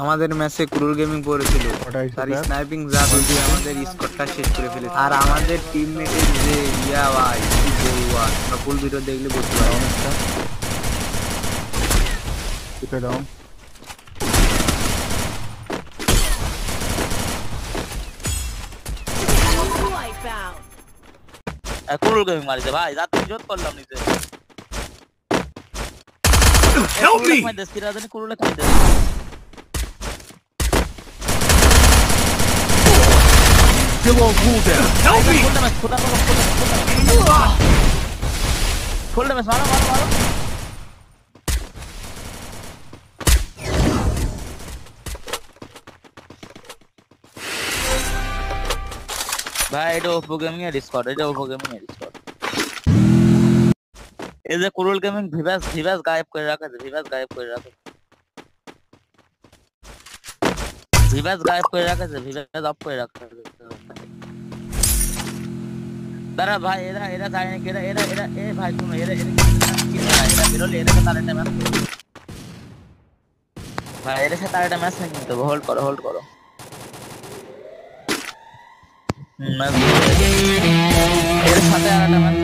আমাদের ম্যাচে ক্রুল গেমিং পড়েছিল, ওটাই তার স্যার। স্নাইপিং জাদু দিয়ে আমাদের স্কোরটা শেষ করে ফেলেছে। আর আমাদের টিমমেটের যে ইয়া ভাই কি বলবো, আর তোমরা ফুল ভিডিও দেখলে বুঝতে ডাউন পারবে। একটা, দুটো ডাউন। Wipeout. কুরুল গেমিং মারিছে ভাই, রাত বিরোধ করলাম নিজে। Help me! কুরুলে দেশ কিরা জানি কুরুলে খাই দেশ। Still on cooldown. Help me! Full damage, খোদা খোদা ফুল ড্যামেজ, মারো মারো মারো। ভাই এটা ওপো গেমিং এর স্কোয়াড, এটা ওপো গেমিং এর স্কোয়াড। এই যে কুরুল গেমিং ভিভাস ভিভাস গায়েব করে রাখেছে, ভিভাস গায়েব করে রাখেছে, ভিভাস গায়েব করে রাখেছে, ভিভাস অফ করে রাখেছে। দাঁড়া ভাই, এরা এরা যায় নাকি, এরা এরা এরা এ ভাই শুনো, এরা এরা এরা বেরোলে এরাকে তার একটা ম্যাচ ভাই, এর সাথে আর একটা ম্যাচ নেই কিন্তু, হোল্ড করো হোল্ড করো। এর সাথে আর একটা ম্যাচ